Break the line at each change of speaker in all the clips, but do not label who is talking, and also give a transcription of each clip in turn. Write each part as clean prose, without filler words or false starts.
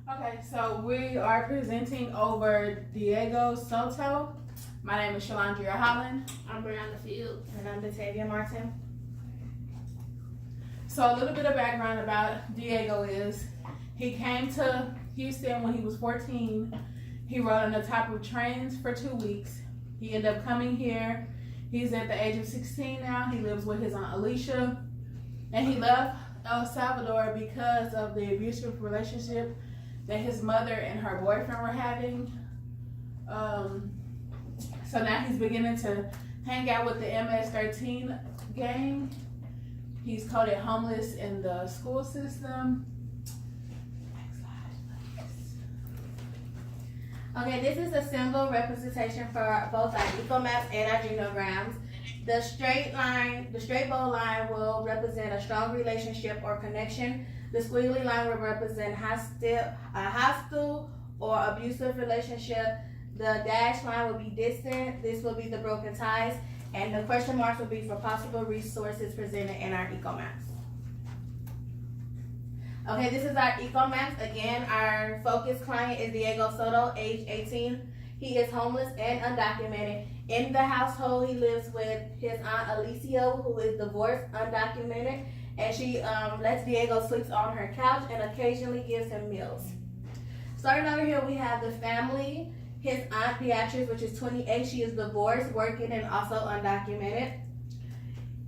Okay, so we are presenting over Diego Soto. My name is Shalandria Holland.
I'm Brianna Fields.
And I'm Batavia Martin.
So a little bit of background about Diego is he came to Houston when he was 14. He rode on the top of trains for 2 weeks. He ended up coming here. He's at the age of 16 now. He lives with his Aunt Alicia. And he left El Salvador because of the abusive relationship that his mother and her boyfriend were having. So now he's beginning to hang out with the MS-13 gang. He's coded homeless in the school system. Next slide, please.
Okay, this is a symbol representation for both our ecomaps and our genograms. The straight bold line will represent a strong relationship or connection. The squiggly line will represent a hostile or abusive relationship. The dashed line will be distant. This will be the broken ties. And the question marks will be for possible resources presented in our ecomaps. Okay, this is our ecomaps. Again, our focus client is Diego Soto, age 18. He is homeless and undocumented. In the household, he lives with his Aunt Alicia, who is divorced, undocumented, and she lets Diego sleep on her couch and occasionally gives him meals. Starting over here, we have the family. His Aunt Beatrice, which is 28, she is divorced, working, and also undocumented.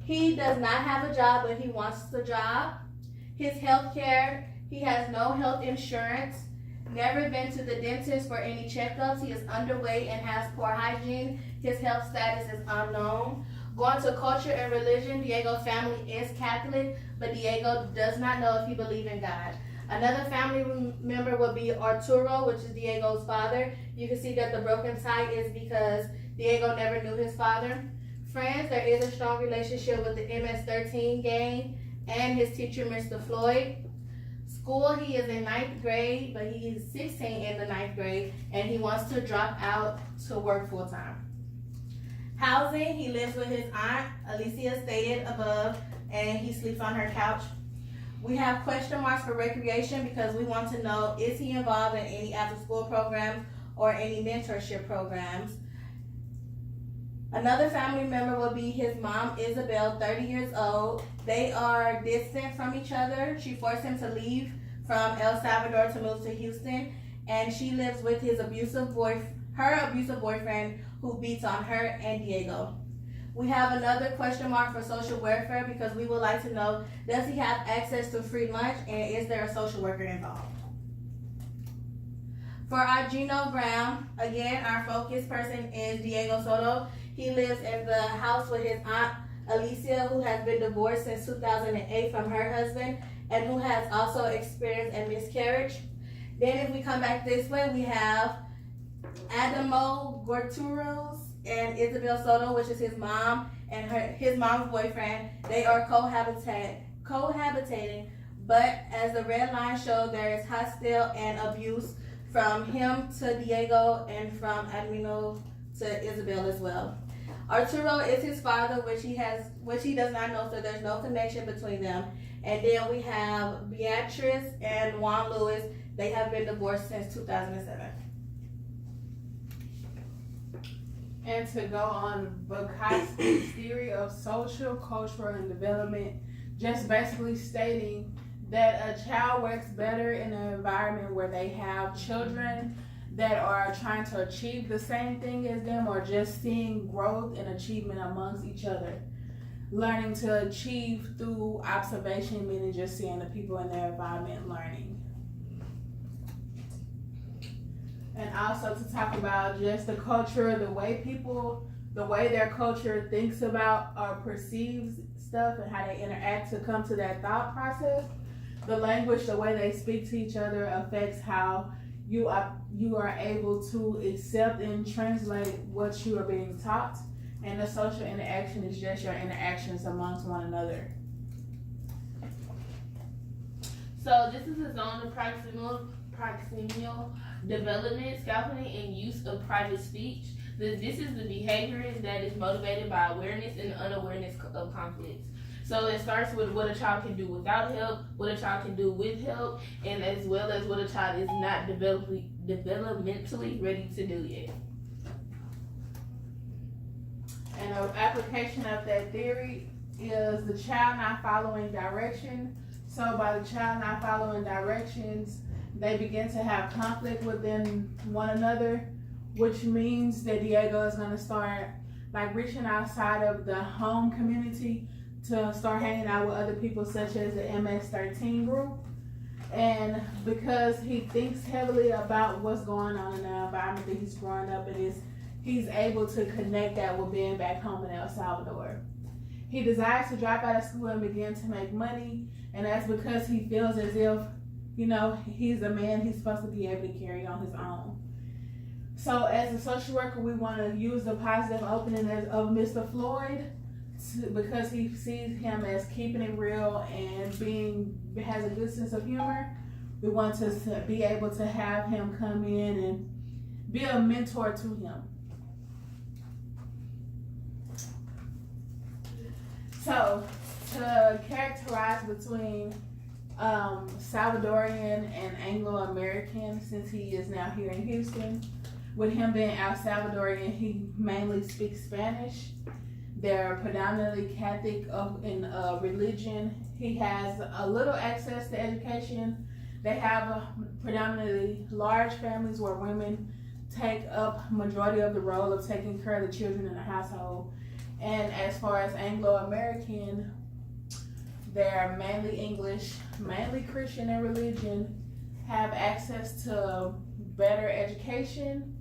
He does not have a job, but he wants the job. His health care, he has no health insurance, never been to the dentist for any checkups. He is underweight and has poor hygiene. His health status is unknown. Going to culture and religion, Diego's family is Catholic, but Diego does not know if he believes in God. Another family member would be Arturo, which is Diego's father. You can see that the broken tie is because Diego never knew his father. Friends, there is a strong relationship with the MS-13 gang and his teacher, Mr. Floyd. School, he is in 9th grade, but he is 16 in the 9th grade, and he wants to drop out to work full time. Housing, he lives with his aunt, Alicia stated above, and he sleeps on her couch. We have question marks for recreation because we want to know, is he involved in any after school programs or any mentorship programs? Another family member will be his mom, Isabel, 30 years old. They are distant from each other. She forced him to leave from El Salvador to move to Houston, and she lives with her abusive boyfriend who beats on her and Diego. We have another question mark for social welfare because we would like to know, does he have access to free lunch and is there a social worker involved? For our genogram, again, our focus person is Diego Soto. He lives in the house with his Aunt Alicia, who has been divorced since 2008 from her husband and who has also experienced a miscarriage. Then if we come back this way, we have Adamo Gorturos and Isabel Soto, which is his mom and his mom's boyfriend. They are cohabitating, but as the red line shows, there is hostile and abuse from him to Diego and from Admino to Isabel as well. Arturo is his father, which he does not know, so there's no connection between them. And then we have Beatrice and Juan Lewis. They have been divorced since 2007.
And to go on Bukowski's theory of social, cultural, and development, just basically stating that a child works better in an environment where they have children that are trying to achieve the same thing as them, or just seeing growth and achievement amongst each other. Learning to achieve through observation, meaning just seeing the people in their environment learning. And also to talk about just the culture, the way their culture thinks about or perceives stuff and how they interact to come to that thought process. The language, the way they speak to each other affects how you are able to accept and translate what you are being taught. And the social interaction is just your interactions amongst one another.
So this is a zone of proximal development, scaffolding, and use of private speech. This is the behavior that is motivated by awareness and unawareness of conflicts. So it starts with what a child can do without help, what a child can do with help, and as well as what a child is not developmentally ready to do yet.
And an application of that theory is the child not following direction. So by the child not following directions, they begin to have conflict within one another, which means that Diego is going to start like reaching outside of the home community to start hanging out with other people such as the MS-13 group. And because he thinks heavily about what's going on in the environment that he's growing up in, he's able to connect that with being back home in El Salvador. He desires to drop out of school and begin to make money, and that's because he feels as if, you know, he's a man, he's supposed to be able to carry on his own. So as a social worker, we want to use the positive opening of Mr. Floyd because he sees him as keeping it real and has a good sense of humor. We want to be able to have him come in and be a mentor to him. So to characterize between Salvadorian and Anglo-American, since he is now here in Houston, with him being El Salvadorian, he mainly speaks Spanish. They're predominantly Catholic in religion. He has a little access to education. They have predominantly large families where women take up majority of the role of taking care of the children in the household. And as far as Anglo-American, they're mainly English, mainly Christian in religion, have access to better education,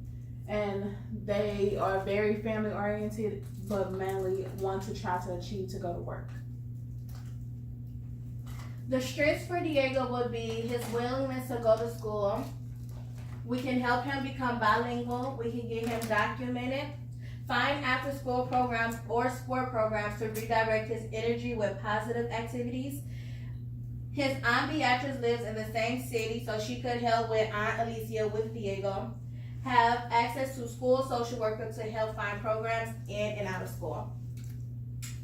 and they are very family oriented, but mainly want to try to achieve to go to work.
The strengths for Diego would be his willingness to go to school. We can help him become bilingual. We can get him documented. Find after-school programs or sport programs to redirect his energy with positive activities. His Aunt Beatrice lives in the same city, so she could help with Aunt Alicia with Diego. Have access to school social worker to help find programs in and out of school.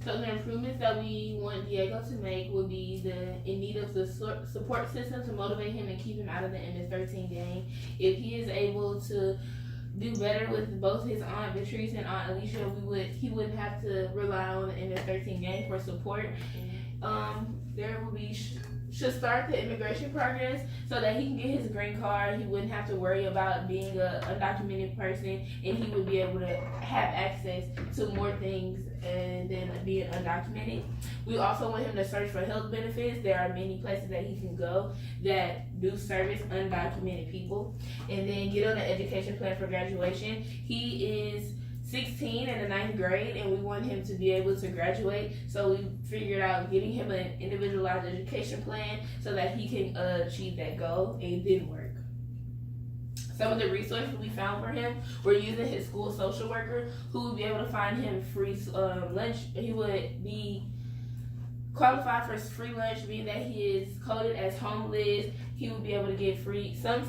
So the improvements that we want Diego to make would be in need of the support system to motivate him and keep him out of the MS-13 gang. If he is able to do better with both his Aunt Beatrice and Aunt Alicia, he wouldn't have to rely on the MS-13 gang for support. There will be should start the immigration progress so that he can get his green card. He wouldn't have to worry about being an undocumented person, and he would be able to have access to more things than being undocumented. We also want him to search for health benefits. There are many places that he can go that do service undocumented people, and then get on the education plan for graduation. He is 16 in the 9th grade, and we want him to be able to graduate. So we figured out getting him an individualized education plan so that he can achieve that goal, and it didn't work. Some of the resources we found for him were using his school social worker, who would be able to find him free lunch. He would be qualified for free lunch, meaning that he is coded as homeless. He would be able to get some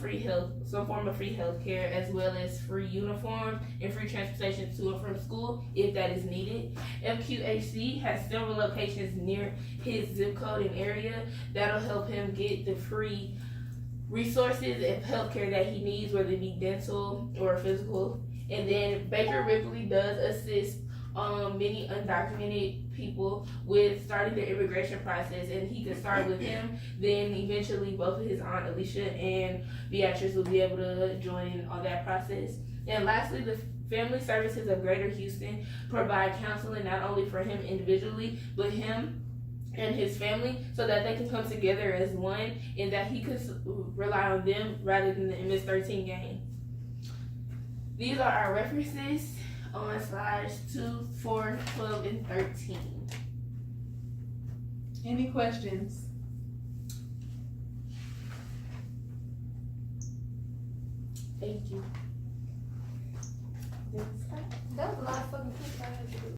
form of free health care, as well as free uniforms and free transportation to and from school if that is needed. FQHC has several locations near his zip code and area that'll help him get the free resources and health care that he needs, whether it be dental or physical. And then Baker Ripley does assist many undocumented people with starting their immigration process, and he could start with him. Then eventually both of his Aunt Alicia and Beatrice will be able to join on that process. And lastly, the Family Services of Greater Houston provide counseling not only for him individually, but him and his family, so that they can come together as one, and that he could rely on them rather than the MS-13 gang. These are our references on slides 2, 4, 12, and 13.
Any questions?
Thank you.
That was a lot of fucking things I had to do.